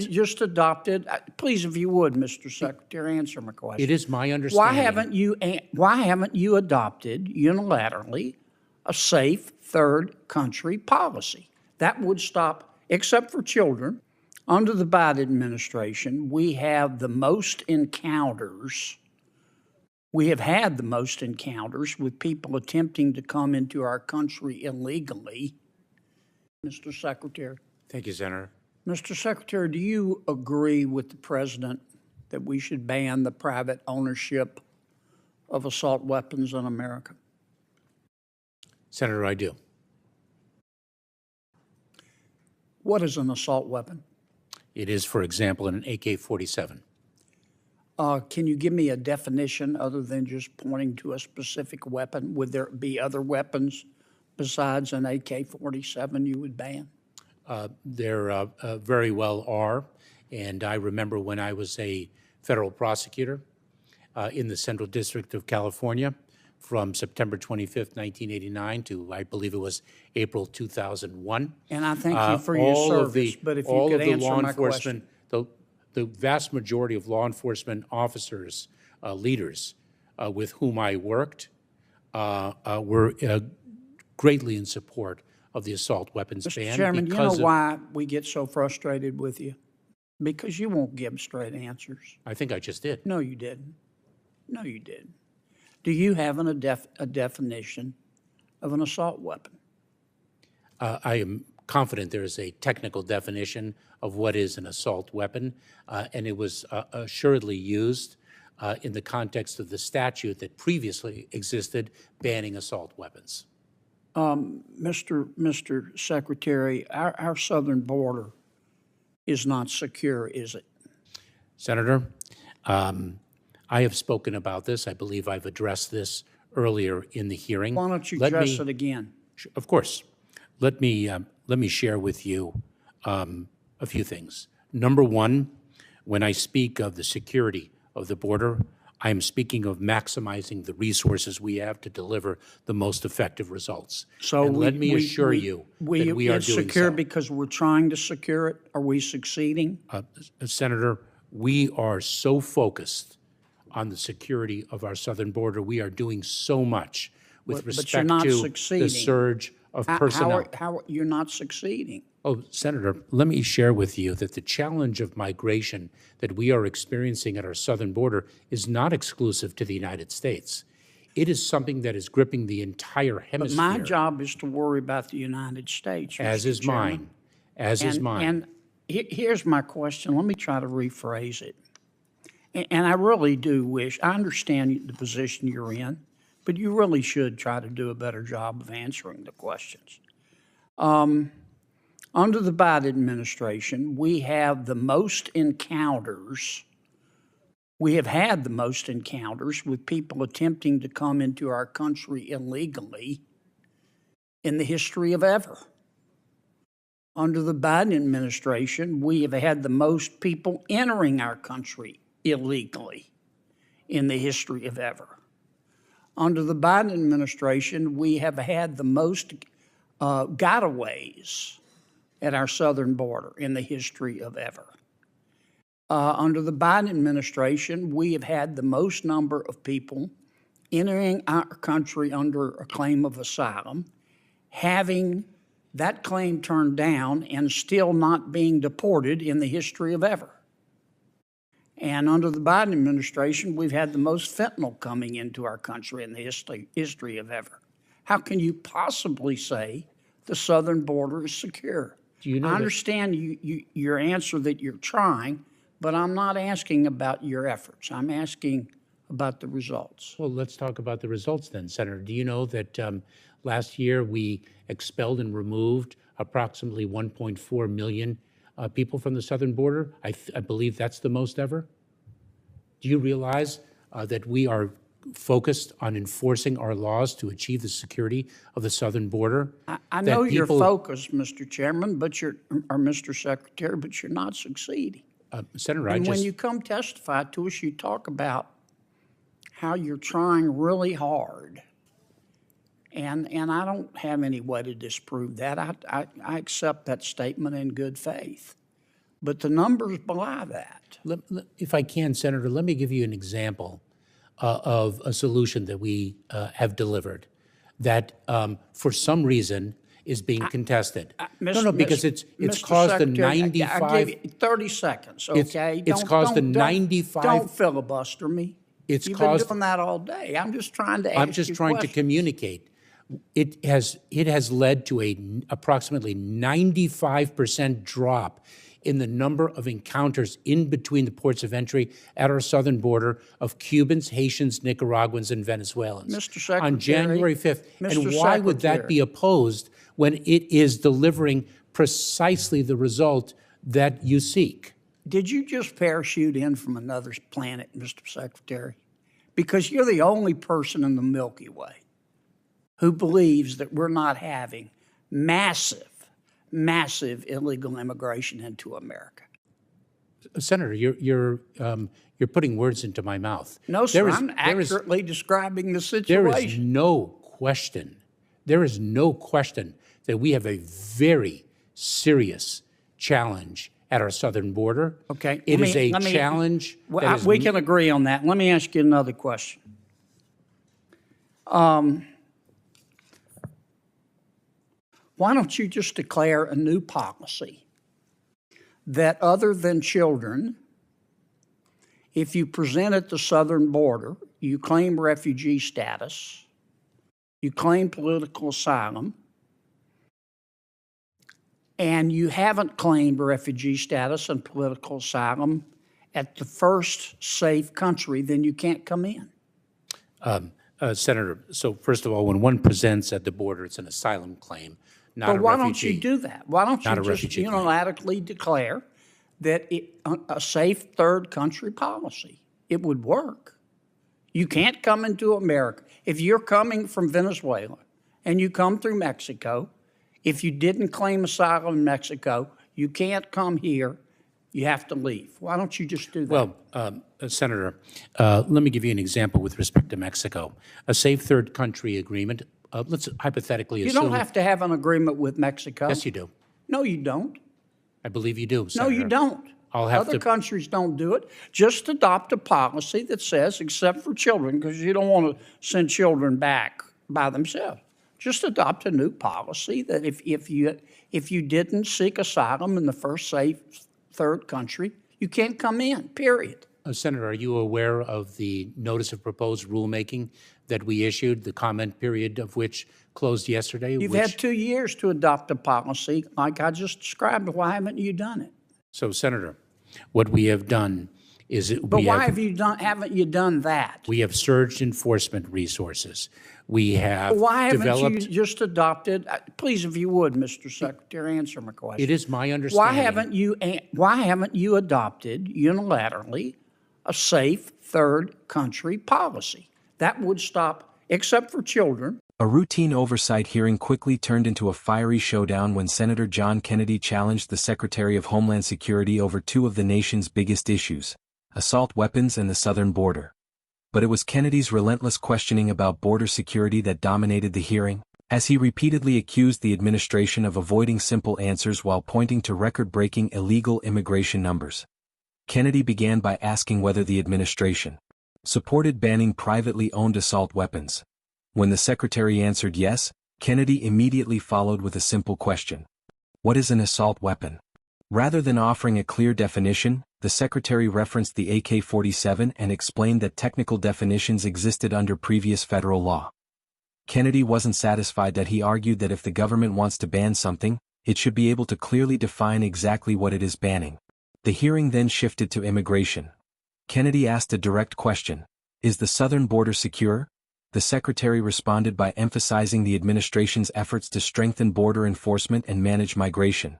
Just adopted, please, if you would, Mr. Secretary, answer my question. It is my understanding. Why haven't you adopted unilaterally a safe third country policy? That would stop, except for children. Under the Biden administration, we have the most encounters. We have had the most encounters with people attempting to come into our country illegally. Mr. Secretary. Thank you, Senator. Mr. Secretary, do you agree with the President that we should ban the private ownership of assault weapons in America? Senator, I do. What is an assault weapon? It is, for example, an AK-47. Can you give me a definition other than just pointing to a specific weapon? Would there be other weapons besides an AK-47 you would ban? There very well are. And I remember when I was a federal prosecutor in the Central District of California from September 25th, 1989 to, I believe it was April 2001. And I thank you for your service, but if you could answer my question. The vast majority of law enforcement officers, leaders with whom I worked were greatly in support of the assault weapons ban. Mr. Chairman, you know why we get so frustrated with you? Because you won't give straight answers. I think I just did. No, you didn't. No, you didn't. Do you have a definition of an assault weapon? I am confident there is a technical definition of what is an assault weapon, and it was assuredly used in the context of the statute that previously existed banning assault weapons. Mr. Secretary, our southern border is not secure, is it? Senator, I have spoken about this. I believe I've addressed this earlier in the hearing. Why don't you address it again? Of course. Let me share with you a few things. Number one, when I speak of the security of the border, I am speaking of maximizing the resources we have to deliver the most effective results. So let me assure you that we are doing so. It's secure because we're trying to secure it. Are we succeeding? Senator, we are so focused on the security of our southern border. We are doing so much with respect to the surge of personnel. How you're not succeeding? Oh, Senator, let me share with you that the challenge of migration that we are experiencing at our southern border is not exclusive to the United States. It is something that is gripping the entire hemisphere. But my job is to worry about the United States, as is mine. As is mine. And here's my question. Let me try to rephrase it. And I really do wish, I understand the position you're in, but you really should try to do a better job of answering the questions. Under the Biden administration, we have the most encounters. We have had the most encounters with people attempting to come into our country illegally in the history of ever. Under the Biden administration, we have had the most people entering our country illegally in the history of ever. Under the Biden administration, we have had the most gotaways at our southern border in the history of ever. Under the Biden administration, we have had the most number of people entering our country under a claim of asylum, having that claim turned down and still not being deported in the history of ever. And under the Biden administration, we've had the most fentanyl coming into our country in the history of ever. How can you possibly say the southern border is secure? Do you know I understand your answer that you're trying, but I'm not asking about your efforts. I'm asking about the results. Well, let's talk about the results then, Senator. Do you know that last year we expelled and removed approximately 1.4 million people from the southern border? I believe that's the most ever. Do you realize that we are focused on enforcing our laws to achieve the security of the southern border? I know you're focused, Mr. Chairman, or Mr. Secretary, but you're not succeeding. Senator, and when you come testify to us, you talk about how you're trying really hard. And I don't have any way to disprove that. I accept that statement in good faith. but the numbers belie that. If I can, Senator, let me give you an example of a solution that we have delivered that for some reason is being contested. Because it's Mr. caused the Secretary, 95. I give you 30 seconds, okay? It's caused the 95. Don't filibuster me. It's You've caused. been doing that all day. I'm just trying to ask I'm just trying to communicate. It has led to approximately 95% drop in the number of encounters in between the ports of entry at our southern border of Cubans, Haitians, Nicaraguans, and Venezuelans. Mr. Secretary, on January 5th. Mr. And why would that Secretary. be opposed when it is delivering precisely the result that you seek? Did you just parachute in from another planet, Mr. Secretary? Because you're the only person in the Milky Way who believes that we're not having massive illegal immigration into America. Senator, you're putting words into my mouth. No, sir, I'm accurately describing the situation. There is no question. There is no question that we have a very serious challenge at our southern border. Okay. It is a challenge. We can agree on that. Let me ask you another question. Why don't you just declare a new policy that other than children, if you present at the southern border, you claim refugee status, you claim political asylum, and you haven't claimed refugee status and political asylum at the first safe country, then you can't come in. Senator, so first of all, when one presents at the border, it's an asylum claim, not a refugee. But why don't you do that? Why don't you just claim. unilaterally declare that a safe third country policy? It would work. You can't come into America. If you're coming from Venezuela and you come through Mexico, if you didn't claim asylum in Mexico, you can't come here. You have to leave. Why don't you just do that? Well, Senator, let me give you an example with respect to Mexico. A safe third country agreement, let's hypothetically assume. You don't have to have an agreement with Mexico. Yes, you do. No, you don't. I believe you do, Senator. No, you don't. Other countries don't do it. Just adopt a policy that says, except for children, because you don't want to send children back by themselves. Just adopt a new policy that if you didn't seek asylum in the first safe third country, you can't come in, period. Senator, are you aware of the notice of proposed rulemaking that we issued, the comment period of which closed yesterday? You've had 2 years to adopt a policy like I just described. Why haven't you done it? So, Senator, what we have done is haven't you done that? We have surged enforcement resources. We have Why haven't developed. you just adopted? Please, if you would, Mr. Secretary, answer my question. It is my understanding. Why haven't you adopted unilaterally a safe third country policy that would stop, except for children? A routine oversight hearing quickly turned into a fiery showdown when Senator John Kennedy challenged the Secretary of Homeland Security over two of the nation's biggest issues: assault weapons and the southern border. But it was Kennedy's relentless questioning about border security that dominated the hearing, as he repeatedly accused the administration of avoiding simple answers while pointing to record-breaking illegal immigration numbers. Kennedy began by asking whether the administration supported banning privately owned assault weapons. When the Secretary answered yes, Kennedy immediately followed with a simple question: what is an assault weapon? Rather than offering a clear definition, the Secretary referenced the AK-47 and explained that technical definitions existed under previous federal law. Kennedy wasn't satisfied that he argued that if the government wants to ban something, it should be able to clearly define exactly what it is banning. The hearing then shifted to immigration. Kennedy asked a direct question: is the southern border secure? The Secretary responded by emphasizing the administration's efforts to strengthen border enforcement and manage migration.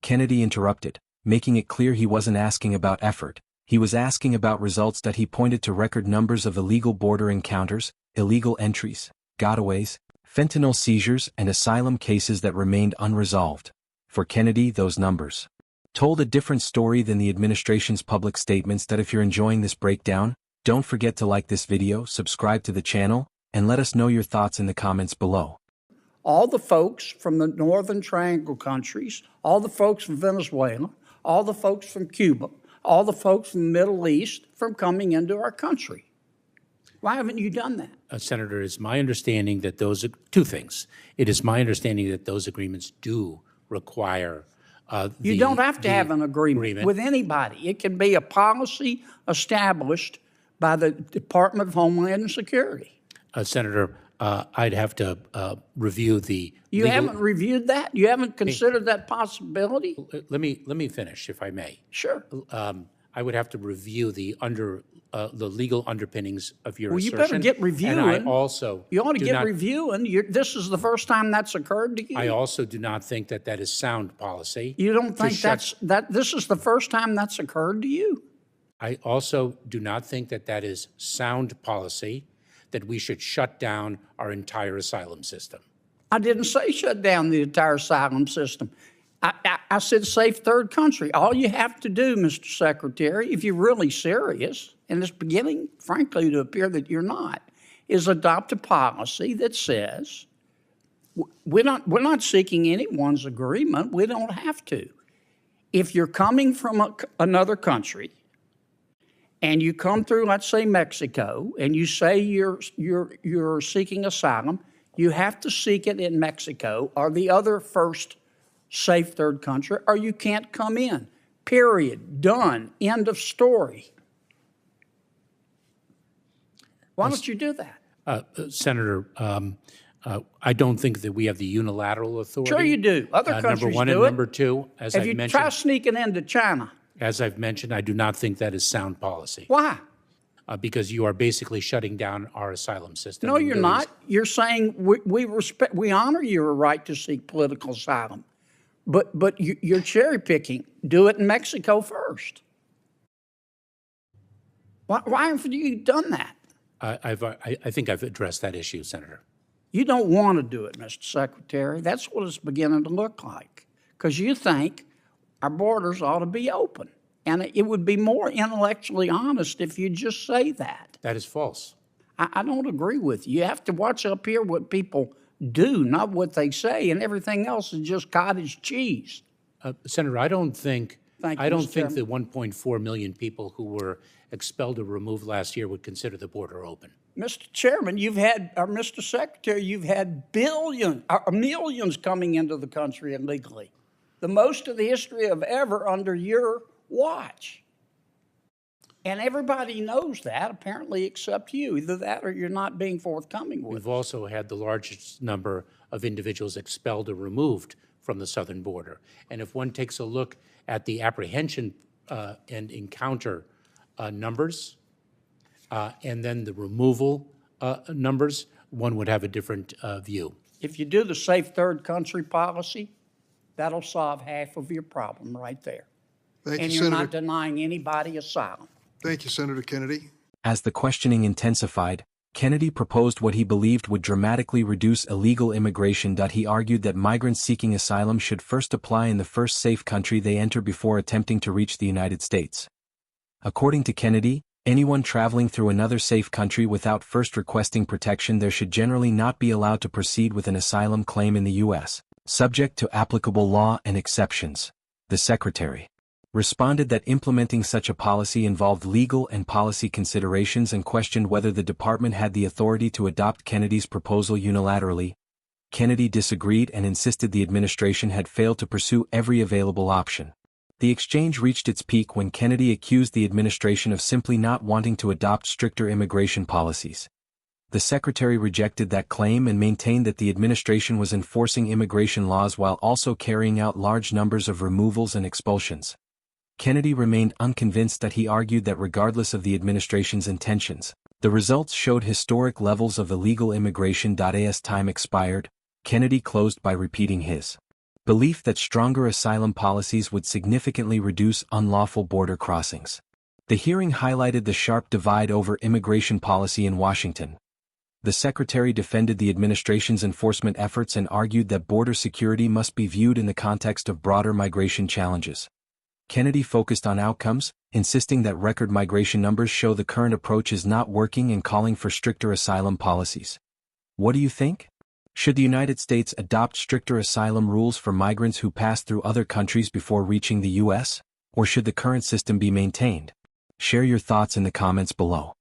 Kennedy interrupted, making it clear he wasn't asking about effort. He was asking about results that he pointed to record numbers of illegal border encounters, illegal entries, gotaways, fentanyl seizures, and asylum cases that remained unresolved. For Kennedy, those numbers told a different story than the administration's public statements. That if you're enjoying this breakdown, don't forget to like this video, subscribe to the channel, and let us know your thoughts in the comments below. All the folks from the Northern Triangle countries, all the folks from Venezuela, all the folks from Cuba, all the folks from the Middle East from coming into our country. Why haven't you done that? Senator, it's my understanding that those are two things. It is my understanding that those agreements do require you don't have to have an agreement with anybody. It can be a policy established by the Department of Homeland Security. Senator, I'd have to review the. You haven't reviewed that? You haven't considered that possibility? Let me finish, if I may. Sure. I would have to review the legal underpinnings of your assertion. Well, you better get reviewing. And I also you ought to get reviewing. This is the first time that's occurred to you. I also do not think that that is sound policy. You don't think this is the first time that's occurred to you? I also do not think that that is sound policy, that we should shut down our entire asylum system. I didn't say shut down the entire asylum system. I said safe third country. All you have to do, Mr. Secretary, if you're really serious, and it's beginning, frankly, to appear that you're not, is adopt a policy that says we're not seeking anyone's agreement. We don't have to. If you're coming from another country and you come through, let's say, Mexico, and you say you're seeking asylum, you have to seek it in Mexico or the other first safe third country, or you can't come in. Period. Done. End of story. Why don't you do that? Senator, I don't think that we have the unilateral authority. Sure you do. Other countries number one do and it. Number two, as I've mentioned. Have you tried sneaking into China? As I've mentioned, I do not think that is sound policy. Why? Because you are basically shutting down our asylum system. No, you're not. You're saying we honor your right to seek political asylum. But you're cherry picking. Do it in Mexico first. Why haven't you done that? I think I've addressed that issue, Senator. You don't want to do it, Mr. Secretary. That's what it's beginning to look like. Because you think our borders ought to be open. And it would be more intellectually honest if you just say that. That is false. I don't agree with you. You have to watch up here what people do, not what they say, and everything else is just cottage cheese. Senator, I don't think the Chairman. 1.4 million people who were expelled or removed last year would consider the border open. Mr. Chairman, Mr. Secretary, you've had millions coming into the country illegally. The most of the history of ever under your watch. And everybody knows that, apparently, except you. Either that or you're not being forthcoming with. We've also had the largest number of individuals expelled or removed from the southern border. And if one takes a look at the apprehension and encounter numbers and then the removal numbers, one would have a different view. If you do the safe third country policy, that'll solve half of your problem right there. Thank and you, you're Senator. not denying anybody asylum. Thank you, Senator Kennedy. As the questioning intensified, Kennedy proposed what he believed would dramatically reduce illegal immigration. He argued that migrants seeking asylum should first apply in the first safe country they enter before attempting to reach the United States. According to Kennedy, anyone traveling through another safe country without first requesting protection there should generally not be allowed to proceed with an asylum claim in the U.S., subject to applicable law and exceptions. The Secretary responded that implementing such a policy involved legal and policy considerations and questioned whether the department had the authority to adopt Kennedy's proposal unilaterally. Kennedy disagreed and insisted the administration had failed to pursue every available option. The exchange reached its peak when Kennedy accused the administration of simply not wanting to adopt stricter immigration policies. The Secretary rejected that claim and maintained that the administration was enforcing immigration laws while also carrying out large numbers of removals and expulsions. Kennedy remained unconvinced. He argued that regardless of the administration's intentions, the results showed historic levels of illegal immigration. As time expired, Kennedy closed by repeating his belief that stronger asylum policies would significantly reduce unlawful border crossings. The hearing highlighted the sharp divide over immigration policy in Washington. The Secretary defended the administration's enforcement efforts and argued that border security must be viewed in the context of broader migration challenges. Kennedy focused on outcomes, insisting that record migration numbers show the current approach is not working and calling for stricter asylum policies. What do you think? Should the United States adopt stricter asylum rules for migrants who pass through other countries before reaching the U.S.? Or should the current system be maintained? Share your thoughts in the comments below.